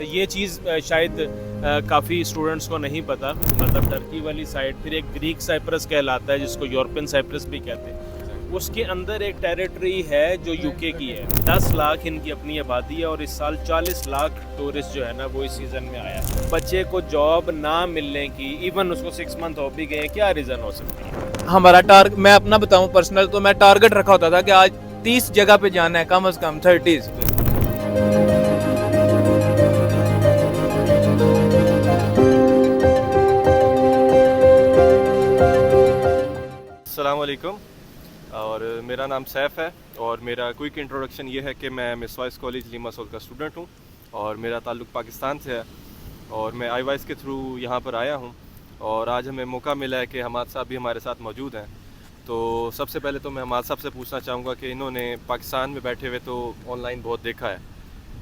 अच्छा, ये चीज़ शायद काफ़ी स्टूडेंट्स को नहीं पता। मतलब टर्की वाली साइड, फिर एक ग्रीक साइप्रस कहलाता है जिसको यूरोपियन साइप्रस भी कहते हैं। उसके अंदर एक टेरिटरी है जो यूके की है। 10 लाख इनकी अपनी आबादी है और इस साल 40 लाख टूरिस्ट जो है ना वो इस सीज़न में आया है। बच्चे को जॉब ना मिलने की, इवन उसको 6 मंथ हो भी गए, क्या रीज़न हो सकती है? हमारा टारगेट, मैं अपना बताऊं पर्सनल, तो मैं टारगेट रखा होता था कि आज 30 जगह पे जाना है, कम से कम 30। अस्सलाम वालेकुम। और मेरा नाम सैफ़ है और मेरा क्विक इंट्रोडक्शन ये है कि मैं मिसवाइस कॉलेज लिमासोल का स्टूडेंट हूँ और मेरा ताल्लुक़ पाकिस्तान से है और मैं iWise के थ्रू यहाँ पर आया हूँ और आज हमें मौका मिला है कि हमाद साहब भी हमारे साथ मौजूद हैं। तो सबसे पहले तो मैं हमाद साहब से पूछना चाहूँगा कि इन्होंने पाकिस्तान में बैठे हुए तो ऑनलाइन बहुत देखा है,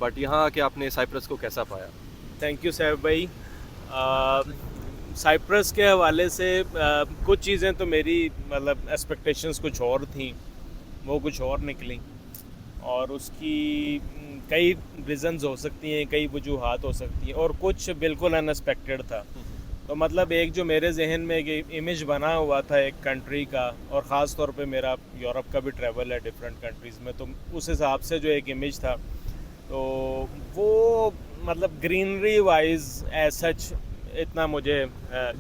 बट यहाँ आके आपने साइप्रस को कैसा पाया? थैंक यू सैफ भाई। साइप्रस के हवाले से कुछ चीज़ें तो मेरी मतलब एक्सपेक्टेशंस कुछ और थी, वो कुछ और निकली और उसकी कई रीज़न्स हो सकती हैं, कई वजूहात हो सकती हैं और कुछ बिल्कुल अनएक्सपेक्टेड था। तो मतलब एक जो मेरे जहन में एक इमेज बना हुआ था एक कंट्री का, और ख़ास तौर पे मेरा यूरोप का भी ट्रैवल है डिफरेंट कंट्रीज़ में, तो उस हिसाब से जो एक इमेज था तो वो मतलब ग्रीनरी वाइज एज सच इतना मुझे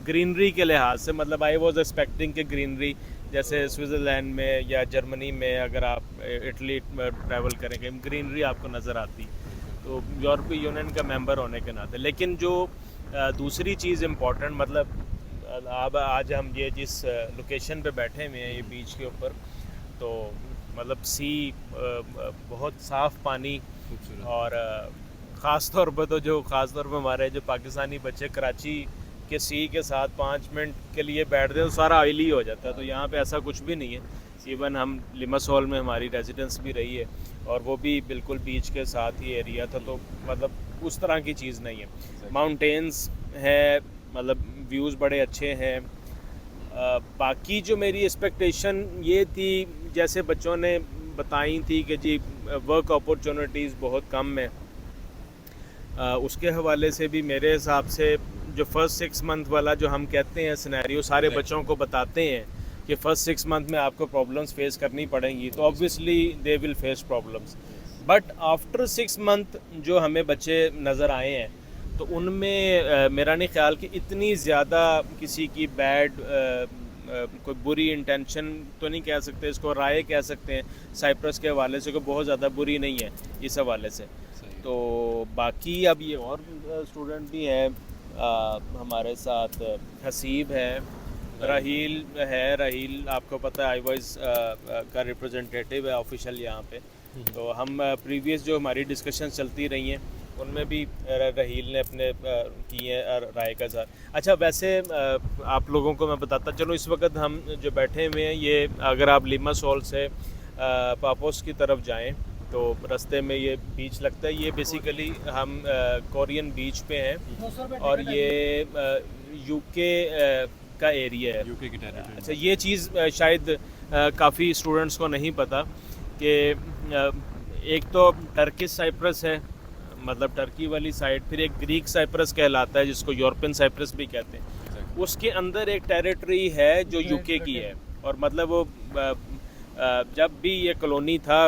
ग्रीनरी के लिहाज से, मतलब आई वॉज एक्सपेक्टिंग कि ग्रीनरी जैसे स्विट्ज़रलैंड में या जर्मनी में अगर आप इटली ट्रैवल करेंगे ग्रीनरी आपको नज़र आती, तो यूरोपीय यूनियन का मेंबर होने के नाते। लेकिन जो दूसरी चीज़ इम्पोर्टेंट, मतलब अब आज हम ये जिस लोकेशन पे बैठे हुए हैं ये बीच के ऊपर, तो मतलब सी बहुत साफ़ पानी और ख़ास तौर पर तो जो ख़ास तौर पर हमारे जो पाकिस्तानी बच्चे कराची के सी के साथ 5 मिनट के लिए बैठते हैं तो सारा ऑयली हो जाता है, तो यहाँ पे ऐसा कुछ भी नहीं है। इवन हम लिमासोल में हमारी रेजिडेंस भी रही है और वो भी बिल्कुल बीच के साथ ही एरिया था, तो मतलब उस तरह की चीज़ नहीं है। माउंटेन्स है, मतलब व्यूज़ बड़े अच्छे हैं। बाकी जो मेरी एक्सपेक्टेशन ये थी, जैसे बच्चों ने बताई थी कि जी वर्क अपॉर्चुनिटीज़ बहुत कम है, उसके हवाले से भी मेरे हिसाब से जो फर्स्ट 6 मंथ वाला जो हम कहते हैं सिनेरियो सारे बच्चों को बताते हैं कि फ़र्स्ट 6 मंथ में आपको प्रॉब्लम्स फेस करनी पड़ेंगी, तो obviously they will face problems, but after 6 month जो हमें बच्चे नज़र आए हैं तो उनमें मेरा नहीं ख्याल कि इतनी ज़्यादा किसी की बैड कोई बुरी इंटेंशन तो नहीं कह सकते, इसको राय कह सकते हैं साइप्रस के हवाले से, कोई बहुत ज़्यादा बुरी नहीं है इस हवाले से। तो बाकी अब ये और स्टूडेंट भी हैं हमारे साथ, हसीब है, राहील आपको पता है iWise का रिप्रेजेंटेटिव है ऑफिशियल यहाँ पे। तो हम प्रीवियस जो हमारी डिस्कशन चलती रही हैं उनमें भी राहील ने अपने किए राय का इज़हार। अच्छा, वैसे आप लोगों को मैं बताता चलो, इस वक्त हम जो बैठे हुए हैं ये अगर आप लिमासोल से पापोस की तरफ जाएं तो रास्ते में ये बीच लगता है, ये बेसिकली हम कोरियन बीच पे हैं और ये यूके का एरिया है, यूके की टेरिटरी। अच्छा, ये चीज़ शायद काफ़ी स्टूडेंट्स को नहीं पता कि एक तो टर्किश साइप्रस है, मतलब टर्की वाली साइड, फिर एक ग्रीक साइप्रस कहलाता है जिसको यूरोपियन साइप्रस भी कहते हैं। उसके अंदर एक टेरिटरी है जो यूके की है, और मतलब वो जब भी ये कॉलोनी था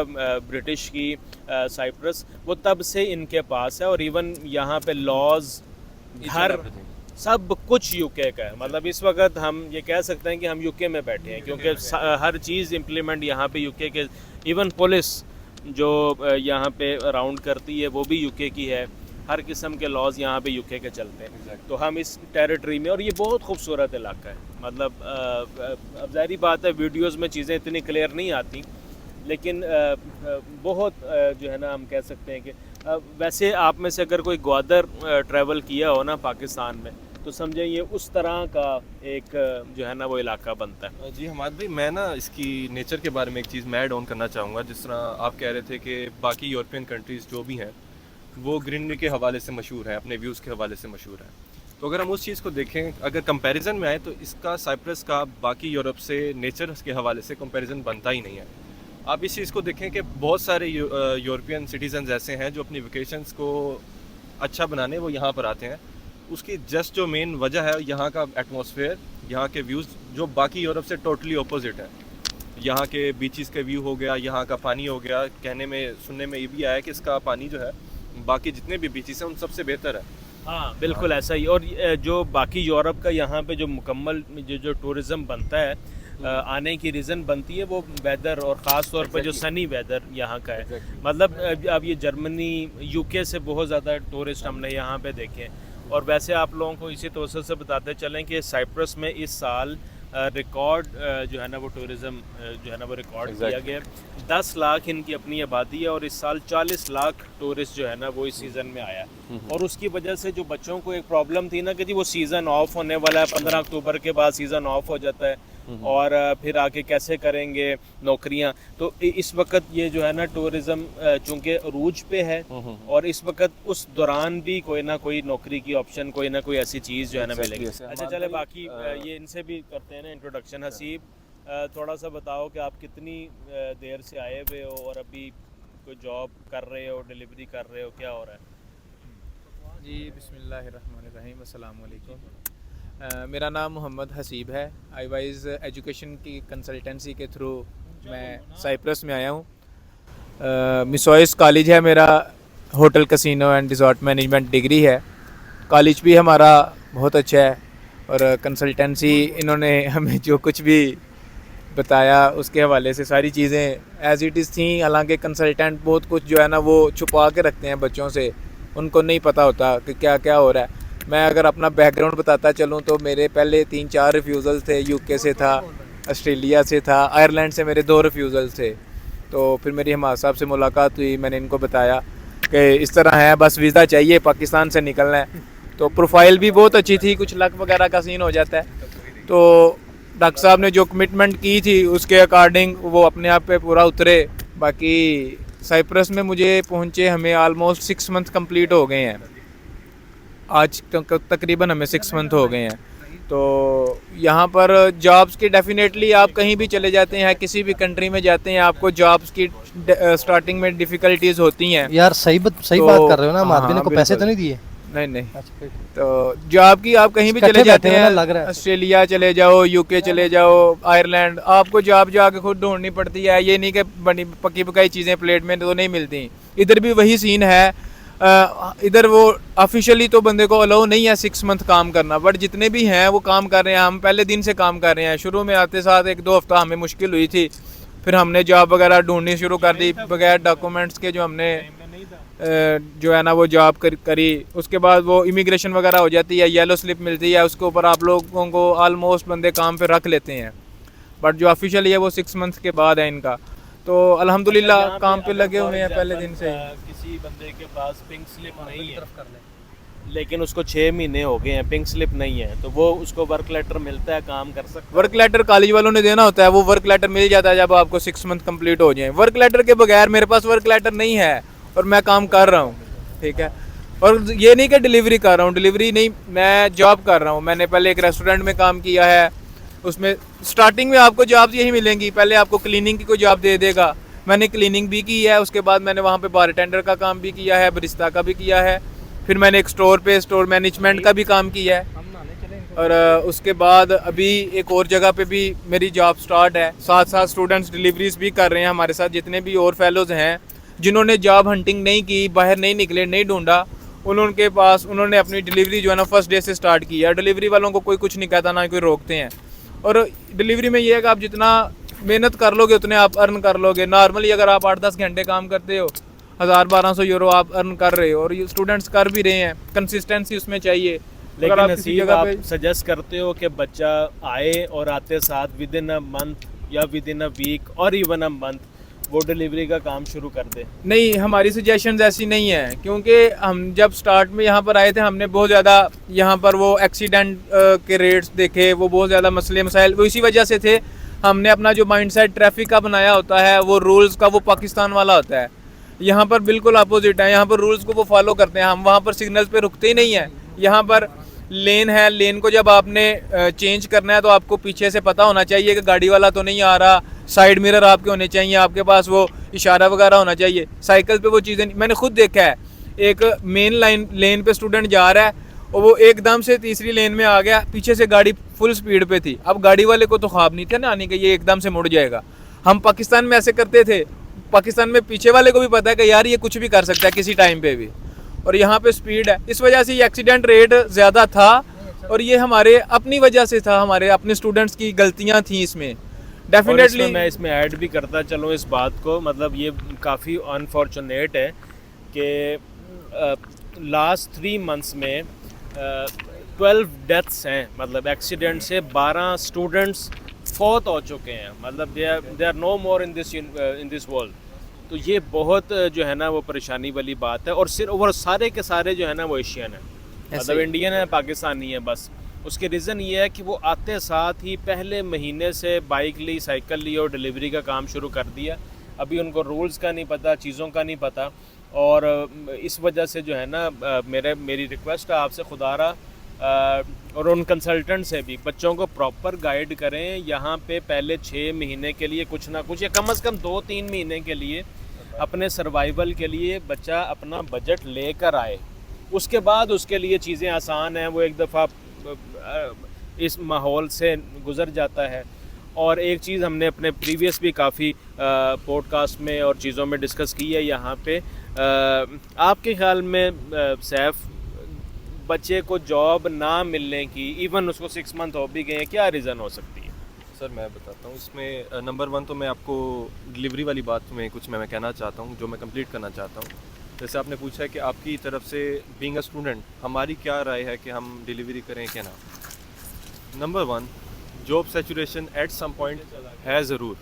ब्रिटिश की साइप्रस, वो तब से इनके पास है और इवन यहाँ पे लॉज घर सब कुछ यूके का है। मतलब इस वक्त हम ये कह सकते हैं कि हम यूके में बैठे हैं क्योंकि हर चीज़ इम्प्लीमेंट यहाँ पे यूके के, इवन पुलिस जो यहाँ पे राउंड करती है वो भी यूके की है, हर किस्म के लॉज यहाँ पे यूके के चलते हैं। तो हम इस टेरिटरी में, और ये बहुत खूबसूरत इलाका है, मतलब अब ज़ाहिर बात है वीडियोस में चीज़ें इतनी क्लियर नहीं आती, लेकिन बहुत जो है ना हम कह सकते हैं कि वैसे आप में से अगर कोई ग्वादर ट्रैवल किया हो ना पाकिस्तान में तो समझे ये उस तरह का एक जो है ना वो इलाका बनता है। जी हमाद भाई, मैं ना इसकी नेचर के बारे में एक चीज़ मैं ऐड ऑन करना चाहूँगा। जिस तरह आप कह रहे थे कि बाकी यूरोपियन कंट्रीज़ जो भी हैं वो ग्रीनरी के हवाले से मशहूर हैं, अपने व्यूज़ के हवाले से मशहूर हैं, तो अगर हम उस चीज़ को देखें, अगर कंपैरिजन में आए तो इसका साइप्रस का बाकी यूरोप से नेचर के हवाले से कंपैरिजन बनता ही नहीं है। आप इस चीज़ को देखें कि बहुत सारे यूरोपियन सिटीजन्स ऐसे हैं जो अपनी वेकेशंस को अच्छा बनाने वो यहाँ पर आते हैं। उसकी जस्ट जो मेन वजह है यहाँ का एटमॉस्फेयर, यहाँ के व्यूज़ जो बाकी यूरोप से टोटली ऑपोजिट है। यहाँ के बीचेस के व्यू हो गया, यहाँ का पानी हो गया, कहने में सुनने में ये भी आया कि इसका पानी जो है बाकी जितने भी बीचेस हैं उन सबसे बेहतर है। हाँ बिल्कुल ऐसा ही। और जो बाकी यूरोप का यहाँ पे जो मुकम्मल जो टूरिज़्म बनता है, आने की रीज़न बनती है वो वेदर, और ख़ास तौर पर जो सनी वेदर यहाँ का है। मतलब अब ये जर्मनी, यूके से बहुत ज़्यादा टूरिस्ट हमने यहाँ पे देखे हैं। और वैसे आप लोगों को इसी तौर से बताते चलें कि साइप्रस में इस साल रिकॉर्ड जो है ना वो टूरिज़्म जो है ना वो रिकॉर्ड किया गया। 10 लाख इनकी अपनी आबादी है और इस साल 40 लाख टूरिस्ट जो है ना वो इस सीज़न में आया। और उसकी वजह से जो बच्चों को एक प्रॉब्लम थी ना कि जी वो सीज़न ऑफ होने वाला है, 15 अक्टूबर के बाद सीज़न ऑफ हो जाता है और फिर आके कैसे करेंगे नौकरियां। तो इस वक्त ये जो है ना टूरिज़्म चूँकि अरूज पे है और इस वक्त उस दौरान भी कोई ना कोई नौकरी की ऑप्शन, कोई ना कोई ऐसी चीज़ जो है ना मिलेगी। अच्छा चले बाकी ये इनसे भी करते हैं ना इंट्रोडक्शन। हसीब, थोड़ा सा बताओ कि आप कितनी देर से आए हुए हो और अभी कोई जॉब कर रहे हो, डिलीवरी कर रहे हो, क्या हो रहा है? जी बिस्मिल्लाहिर्रहमानिर्रहीम, अस्सलाम वालेकुम। मेरा नाम मोहम्मद हसीब है। iWise एजुकेशन की कंसल्टेंसी के थ्रू मैं साइप्रस में आया हूँ। मिसवाइस कॉलेज है मेरा, hotel casino and resort management degree है। कॉलेज भी हमारा बहुत अच्छा है और कंसल्टेंसी इन्होंने हमें जो कुछ भी बताया उसके हवाले से सारी चीज़ें एज़ इट इज़ थी। हालांकि कंसल्टेंट बहुत कुछ जो है ना वो छुपा के रखते हैं बच्चों से, उनको नहीं पता होता कि क्या क्या हो रहा है। मैं अगर अपना बैकग्राउंड बताता चलूँ तो मेरे पहले 3-4 रिफ्यूज़ल थे। यूके से था, ऑस्ट्रेलिया से था, आयरलैंड से मेरे 2 रिफ्यूज़ल थे। तो फिर मेरी हमारे साहब से मुलाकात हुई, मैंने इनको बताया कि इस तरह है, बस वीज़ा चाहिए, पाकिस्तान से निकलना है। तो प्रोफाइल भी बहुत अच्छी थी, कुछ लक वगैरह का सीन हो जाता है। तो डॉक्टर साहब ने जो कमिटमेंट की थी उसके अकॉर्डिंग वो अपने आप पे पूरा उतरे। बाकी साइप्रस में मुझे पहुँचे हमें ऑलमोस्ट 6 मंथ कंप्लीट हो गए हैं। आज तकरीबन हमें 6 मंथ हो गए हैं। तो यहाँ पर जॉब्स की डेफिनेटली आप कहीं भी चले जाते हैं, किसी भी कंट्री में जाते हैं, आपको जॉब्स की स्टार्टिंग में डिफ़िकल्टीज होती हैं। यार सही बात कर रहे हो ना, माधवी ने को पैसे तो नहीं दिए? नहीं। तो जॉब की आप कहीं भी चले जाते हैं, ऑस्ट्रेलिया चले जाओ, यूके चले जाओ, आयरलैंड, आपको जॉब जाके खुद ढूंढनी पड़ती है। ये नहीं कि बनी पकी पकाई चीज़ें प्लेट में तो नहीं मिलती। इधर भी वही सीन है। इधर वो ऑफिशियली तो बंदे को अलाउ नहीं है 6 मंथ काम करना, बट जितने भी हैं वो काम कर रहे हैं। हम पहले दिन से काम कर रहे हैं। शुरू में आते साथ 1-2 हफ्ता हमें मुश्किल हुई थी, फिर हमने जॉब वगैरह ढूंढनी शुरू कर दी बगैर डॉक्यूमेंट्स के। जो हमने जो है ना वो जॉब करी, उसके बाद वो इमिग्रेशन वगैरह हो जाती है, येलो स्लिप मिलती है, उसके ऊपर आप लोगों को ऑलमोस्ट बंदे काम पे रख लेते हैं। बट जो ऑफिशियली है वो 6 मंथ के बाद है इनका। तो अल्हम्दुलिल्लाह काम पे लगे हुए हैं पहले दिन से। किसी बंदे के पास पिंक स्लिप नहीं है लेकिन उसको 6 महीने हो गए हैं, पिंक स्लिप नहीं है, तो वो उसको वर्क लेटर मिलता है, काम कर सकता है। वर्क लेटर कॉलेज वालों ने देना होता है, वो वर्क लेटर मिल जाता है जब आपको 6 मंथ कंप्लीट हो जाए। वर्क लेटर के बगैर मेरे पास वर्क लेटर नहीं है और मैं काम कर रहा हूँ, ठीक है। और ये नहीं कि डिलीवरी कर रहा हूँ, डिलीवरी नहीं, मैं जॉब कर रहा हूँ। मैंने पहले एक रेस्टोरेंट में काम किया है, उसमें स्टार्टिंग में आपको जॉब यही मिलेंगी। पहले आपको क्लीनिंग की कोई जॉब दे देगा, मैंने क्लीनिंग भी की है। उसके बाद मैंने वहाँ पे बारटेंडर का काम भी किया है, बरिस्ता का भी किया है। फिर मैंने एक स्टोर मैनेजमेंट का भी काम किया है। और उसके बाद अभी एक और जगह पे भी मेरी जॉब स्टार्ट है। साथ साथ स्टूडेंट्स डिलीवरीज भी कर रहे हैं हमारे साथ। जितने भी और फेलोज़ हैं जिन्होंने जॉब हंटिंग नहीं की, बाहर नहीं निकले, नहीं ढूंढा, उन्होंने अपनी डिलीवरी जो है ना फर्स्ट डे से स्टार्ट की है। डिलीवरी वालों को कोई कुछ नहीं कहता, ना कोई रोकते हैं। और डिलीवरी में ये है कि आप जितना मेहनत कर लोगे उतने आप अर्न कर लोगे। नॉर्मली अगर आप 8-10 घंटे काम करते हो, 1000-1200 यूरो आप अर्न कर रहे हो, और ये स्टूडेंट्स कर भी रहे हैं। कंसिस्टेंसी उसमें चाहिए। लेकिन आप सजेस्ट करते हो कि बच्चा आए और आते साथ विद इन अ मंथ या विद इन अ वीक और इवन अ मंथ वो डिलीवरी का काम शुरू कर दे? नहीं, हमारी सजेशंस ऐसी नहीं है, क्योंकि हम जब स्टार्ट में यहाँ पर आए थे हमने बहुत ज़्यादा यहाँ पर वो एक्सीडेंट के रेट्स देखे, वो बहुत ज़्यादा मसले मसाइल वो इसी वजह से थे। हमने अपना जो माइंडसेट ट्रैफिक का बनाया होता है, वो रूल्स का, वो पाकिस्तान वाला होता है। यहाँ पर बिल्कुल अपोजिट है। यहाँ पर रूल्स को वो फॉलो करते हैं। हम वहाँ पर सिग्नल्स पे रुकते ही नहीं हैं। यहाँ पर लेन है, लेन को जब आपने चेंज करना है तो आपको पीछे से पता होना चाहिए कि गाड़ी वाला तो नहीं आ रहा। साइड मिरर आपके होने चाहिए, आपके पास वो इशारा वगैरह होना चाहिए। साइकिल पे वो चीज़ें मैंने खुद देखा है एक मेन लेन पे स्टूडेंट जा रहा है और वो एकदम से तीसरी लेन में आ गया, पीछे से गाड़ी फुल स्पीड पे थी। अब गाड़ी वाले को तो ख्वाब नहीं था ना आने का ये एकदम से मुड़ जाएगा। हम पाकिस्तान में ऐसे करते थे, पाकिस्तान में पीछे वाले को भी पता है कि यार ये कुछ भी कर सकता है किसी टाइम पे भी, और यहाँ पे स्पीड है, इस वजह से ये एक्सीडेंट रेट ज़्यादा था। और ये हमारे अपनी वजह से था, हमारे अपने स्टूडेंट्स की गलतियाँ थी इसमें डेफिनेटली। मैं इसमें ऐड भी करता चलूँ इस बात को, मतलब ये काफ़ी अनफॉर्चुनेट है कि लास्ट 3 मंथ्स में 12 डेथ्स हैं, मतलब एक्सीडेंट से 12 स्टूडेंट्स फौत हो चुके हैं, मतलब they are no more in this world. तो ये बहुत जो है ना वो परेशानी वाली बात है। और सिर्फ वो सारे के सारे जो है ना वो एशियन है, मतलब इंडियन है, पाकिस्तानी है बस। उसके रीज़न ये है कि वो आते साथ ही पहले महीने से बाइक ली, साइकिल ली और डिलीवरी का काम शुरू कर दिया। अभी उनको रूल्स का नहीं पता, चीज़ों का नहीं पता, और इस वजह से जो है ना मेरी रिक्वेस्ट है आपसे खुदारा और उन कंसल्टेंट से भी, बच्चों को प्रॉपर गाइड करें। यहाँ पे पहले 6 महीने के लिए कुछ ना कुछ, या कम से कम 2-3 महीने के लिए अपने सर्वाइवल के लिए बच्चा अपना बजट लेकर आए। उसके बाद उसके लिए चीज़ें आसान हैं, वो एक दफ़ा इस माहौल से गुज़र जाता है। और एक चीज़ हमने अपने प्रीवियस भी काफ़ी पॉडकास्ट में और चीज़ों में डिस्कस की है यहाँ पे, आपके ख्याल में सैफ, बच्चे को जॉब ना मिलने की, इवन उसको 6 मंथ हो भी गए, क्या रीज़न हो सकती है? सर मैं बताता हूँ इसमें। नंबर 1 तो मैं आपको डिलीवरी वाली बात में कुछ मैं कहना चाहता हूँ, जो मैं कंप्लीट करना चाहता हूँ। जैसे आपने पूछा है कि आपकी तरफ से बीइंग अ स्टूडेंट हमारी क्या राय है कि हम डिलीवरी करें क्या ना। Number 1, job saturation at some point है ज़रूर,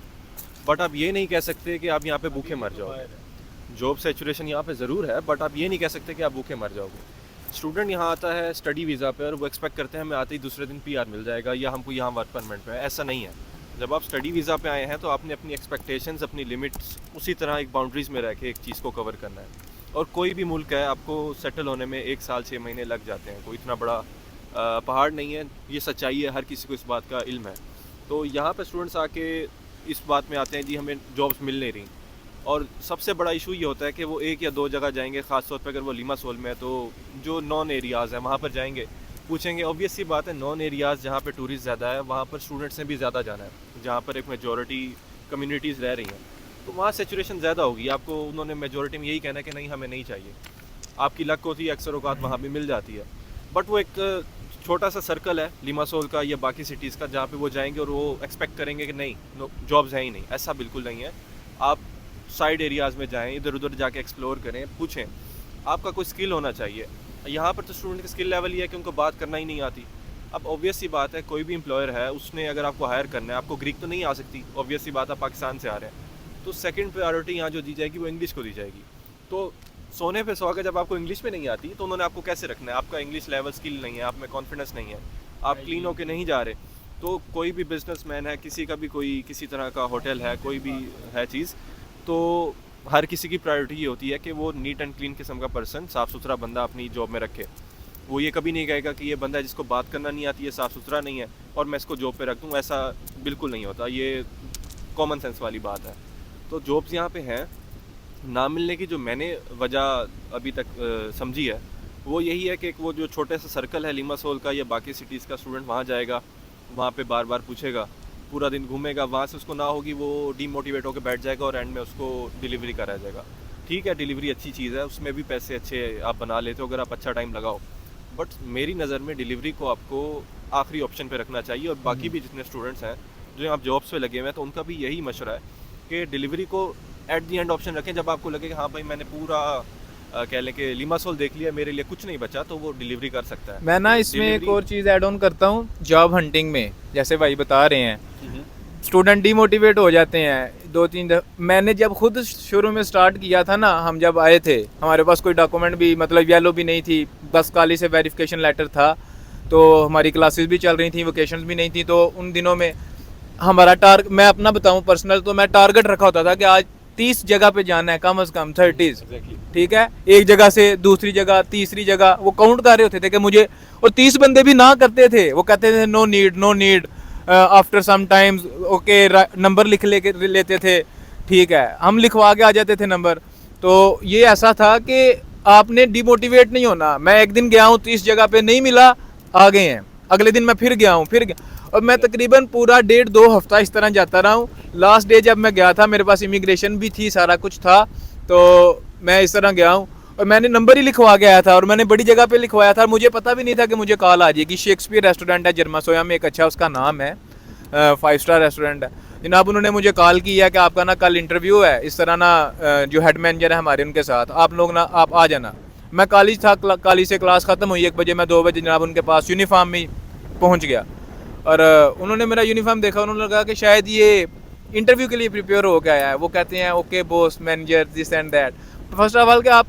बट आप ये नहीं कह सकते कि आप यहाँ पे भूखे मर जाओगे। जॉब सैचुरेशन यहाँ पे ज़रूर है, बट आप ये नहीं कह सकते कि आप भूखे मर जाओगे। स्टूडेंट यहाँ आता है स्टडी वीज़ा पे और वो एक्सपेक्ट करते हैं हमें आते ही दूसरे दिन PR मिल जाएगा या हमको यहाँ वर्क परमिट पे है। ऐसा नहीं है। जब आप स्टडी वीज़ा पे आए हैं तो आपने अपनी एक्सपेक्टेशंस, अपनी लिमिट्स उसी तरह एक बाउंड्रीज़ में रह के एक चीज़ को कवर करना है। और कोई भी मुल्क है, आपको सेटल होने में 1 साल 6 महीने लग जाते हैं, कोई इतना बड़ा पहाड़ नहीं है। ये सच्चाई है, हर किसी को इस बात का इल्म है। तो यहाँ पर स्टूडेंट्स आके इस बात में आते हैं जी हमें जॉब्स मिल नहीं रही, और सबसे बड़ा इशू ये होता है कि वो 1 या 2 जगह जाएंगे, ख़ास तौर पे अगर वो लिमासोल में है तो जो नॉन एरियाज़ हैं वहाँ पर जाएंगे, पूछेंगे। ऑब्वियस सी बात है, नॉन एरियाज़ जहाँ पे टूरिस्ट ज़्यादा है वहाँ पर स्टूडेंट्स ने भी ज़्यादा जाना है, जहाँ पर एक मेजॉरिटी कम्युनिटीज़ रह रही हैं, तो वहाँ सेचुरेशन ज़्यादा होगी। आपको उन्होंने मेजॉरिटी में यही कहना है कि नहीं हमें नहीं चाहिए। आपकी लक होती है, अक्सर औकात वहाँ भी मिल जाती है, बट वो एक छोटा सा सर्कल है लिमासोल का या बाकी सिटीज़ का जहाँ पे वो जाएंगे और वो एक्सपेक्ट करेंगे कि नहीं जॉब्स हैं ही नहीं। ऐसा बिल्कुल नहीं है। आप साइड एरियाज़ में जाएं, इधर उधर जाके एक्सप्लोर करें, पूछें। आपका कोई स्किल होना चाहिए। यहाँ पर तो स्टूडेंट का स्किल लेवल ये है कि उनको बात करना ही नहीं आती। अब ऑब्वियस सी बात है, कोई भी एम्प्लॉयर है उसने अगर आपको हायर करना है, आपको ग्रीक तो नहीं आ सकती, ऑब्वियस सी बात है, पाकिस्तान से आ रहे हैं, तो सेकंड प्रायोरिटी यहाँ जो दी जाएगी वो इंग्लिश को दी जाएगी। तो सोने पे सुहागा, जब आपको इंग्लिश में नहीं आती तो उन्होंने आपको कैसे रखना है? आपका इंग्लिश लेवल स्किल नहीं है, आप में कॉन्फिडेंस नहीं है, आप क्लीन होके नहीं जा रहे, तो कोई भी बिजनेसमैन है, किसी का भी कोई किसी तरह का होटल है, कोई भी है चीज़, तो हर किसी की प्रायोरिटी ये होती है कि वो नीट एंड क्लीन किस्म का पर्सन, साफ़ सुथरा बंदा अपनी जॉब में रखे। वो ये कभी नहीं कहेगा कि ये बंदा जिसको बात करना नहीं आती है, साफ़ सुथरा नहीं है और मैं इसको जॉब पे रख दूँ, ऐसा बिल्कुल नहीं होता। ये कॉमन सेंस वाली बात है। तो जॉब्स यहाँ पे हैं ना मिलने की, जो मैंने वजह अभी तक समझी है वो यही है कि वो जो छोटे सा सर्कल है लिमासोल का या बाकी सिटीज़ का, स्टूडेंट वहाँ जाएगा, वहाँ पे बार बार पूछेगा, पूरा दिन घूमेगा, वहाँ से उसको ना होगी, वो डीमोटिवेट होकर बैठ जाएगा और एंड में उसको डिलीवरी करा जाएगा। ठीक है, डिलीवरी अच्छी चीज़ है, उसमें भी पैसे अच्छे आप बना लेते हो अगर आप अच्छा टाइम लगाओ, बट मेरी नज़र में डिलीवरी को आपको आखिरी ऑप्शन पे रखना चाहिए। और बाकी भी जितने स्टूडेंट्स हैं जो आप जॉब्स पे लगे हुए हैं, तो उनका भी यही मशवरा है कि डिलीवरी को एट दी एंड ऑप्शन रखें। जब आपको लगे कि हाँ भाई मैंने पूरा कह लें कि लिमासोल देख लिया, मेरे लिए कुछ नहीं बचा, तो वो डिलीवरी कर सकता है। मैं ना इसमें एक और चीज़ ऐड ऑन करता हूँ, जॉब हंटिंग में जैसे भाई बता रहे हैं, स्टूडेंट डीमोटिवेट हो जाते हैं 2-3 मैंने जब खुद शुरू में स्टार्ट किया था ना, हम जब आए थे हमारे पास कोई डॉक्यूमेंट भी मतलब येलो भी नहीं थी, बस काली से वेरिफिकेशन लेटर था, तो हमारी क्लासेस भी चल रही थी, वोकेशंस भी नहीं थी। तो उन दिनों में हमारा मैं अपना बताऊं पर्सनल, तो मैं टारगेट रखा होता था कि आज 30 जगह पे जाना है, कम से कम 30, ठीक है, एक जगह से दूसरी जगह, तीसरी जगह, वो काउंट कर रहे होते थे कि मुझे, और 30 बंदे भी ना करते थे, वो कहते थे no need, after some times okay, number लिख लेते थे, ठीक है, हम लिखवा के आ जाते थे नंबर। तो ये ऐसा था कि आपने डिमोटिवेट नहीं होना। मैं एक दिन गया हूँ तो इस जगह पे नहीं मिला, आ गए हैं, अगले दिन मैं फिर गया हूँ, फिर गया, और मैं तकरीबन पूरा 1.5-2 हफ्ता इस तरह जाता रहा हूँ। लास्ट डे जब मैं गया था, मेरे पास इमिग्रेशन भी थी, सारा कुछ था, तो मैं इस तरह गया हूँ और मैंने नंबर ही लिखवा के आया था, और मैंने बड़ी जगह पे लिखवाया था। मुझे पता भी नहीं था कि मुझे कॉल आ जाएगी। शेक्सपियर रेस्टोरेंट है जर्मासोया में, एक अच्छा उसका नाम है, 5 स्टार रेस्टोरेंट है जनाब। उन्होंने मुझे कॉल किया कि आपका ना कल इंटरव्यू है, इस तरह ना जो हेड मैनेजर है हमारे, उनके साथ आप लोग ना आप आ जाना। मैं कॉलेज था, कॉलेज से क्लास ख़त्म हुई 1 बजे, मैं 2 बजे जनाब उनके पास यूनिफॉर्म में पहुँच गया, और उन्होंने मेरा यूनिफॉर्म देखा, उन्होंने लगा कि शायद ये इंटरव्यू के लिए प्रिपेयर हो गया है। वो कहते हैं okay boss manager this and that. First of all कि आप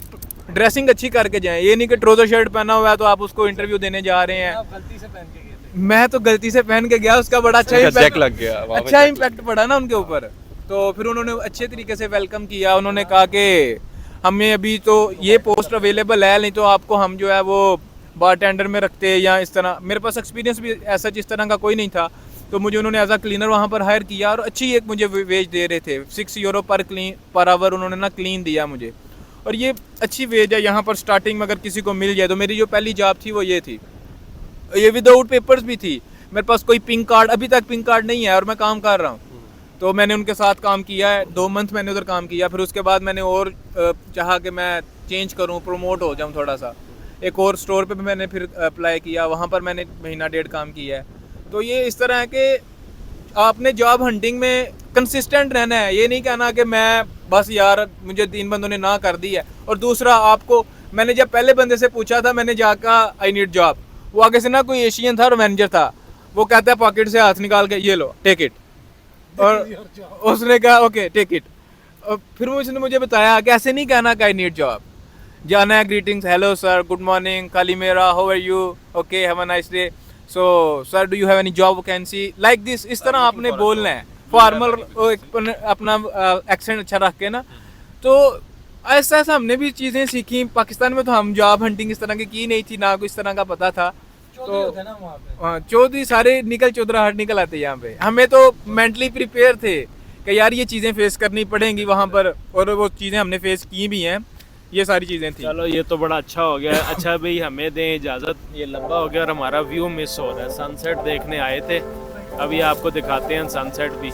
ड्रेसिंग अच्छी करके जाएं, ये नहीं कि ट्राउजर शर्ट पहना हुआ है तो आप उसको इंटरव्यू देने जा रहे हैं। गलती से पहन के गए थे। मैं तो गलती से पहन के गया, उसका बड़ा अच्छा जैक लग गया, अच्छा इम्पैक्ट पड़ा ना उनके ऊपर। तो फिर उन्होंने अच्छे तरीके से वेलकम किया। उन्होंने कहा कि हमें अभी तो ये पोस्ट अवेलेबल है, नहीं तो आपको हम जो है वो बारटेंडर में रखते, या इस तरह। मेरे पास एक्सपीरियंस भी ऐसा जिस तरह का कोई नहीं था, तो मुझे उन्होंने एज अ क्लीनर वहाँ पर हायर किया, और अच्छी एक मुझे वेज दे रहे थे, 6 यूरो पर आवर उन्होंने ना क्लीन दिया मुझे, और ये अच्छी वेज है यहाँ पर। स्टार्टिंग में अगर किसी को मिल जाए तो, मेरी जो पहली जॉब थी वो ये थी, ये विदाउट पेपर्स भी थी। मेरे पास कोई पिंक कार्ड, अभी तक पिंक कार्ड नहीं है, और मैं काम कर रहा हूँ। तो मैंने उनके साथ काम किया है, 2 मंथ मैंने उधर काम किया। फिर उसके बाद मैंने और चाहा कि मैं चेंज करूँ, प्रमोट हो जाऊँ थोड़ा सा। एक और स्टोर पे भी मैंने फिर अप्लाई किया, वहाँ पर मैंने 1.5 महीना काम किया है। तो ये इस तरह है कि आपने जॉब हंटिंग में कंसिस्टेंट रहना है। ये नहीं कहना कि मैं बस यार मुझे 3 बंदों ने ना कर दी है। और दूसरा, आपको मैंने जब पहले बंदे से पूछा था, मैंने जाकर आई नीड जॉब, वो आगे से ना कोई एशियन था और मैनेजर था, वो कहता है पॉकेट से हाथ निकाल के ये लो टेक इट, और उसने कहा ओके टेक इट। और फिर उसने मुझे बताया कि ऐसे नहीं कहना कि आई नीड जॉब, जाना है greetings, hello sir, good morning, कालीमेरा, how are you, okay have a nice day, so sir do you have any job vacancy, like this. इस तरह आपने बोलना है, फॉर्मल अपना एक्सेंट अच्छा रख के ना। तो ऐसा ऐसा हमने भी चीज़ें सीखी। पाकिस्तान में तो हम जॉब हंटिंग इस तरह की नहीं थी, ना कोई इस तरह का पता था। तो चौधरी सारे चौधराहट निकल आते यहाँ पे। हमें तो मेंटली प्रिपेयर थे कि यार ये चीज़ें फेस करनी पड़ेंगी वहाँ पर, और वो चीज़ें हमने फेस की भी हैं। ये सारी चीज़ें थी। चलो ये तो बड़ा अच्छा हो गया। अच्छा भाई हमें दें इजाज़त, ये लंबा हो गया और हमारा व्यू मिस हो रहा है। सनसेट देखने आए थे, अभी आपको दिखाते हैं सनसेट भी।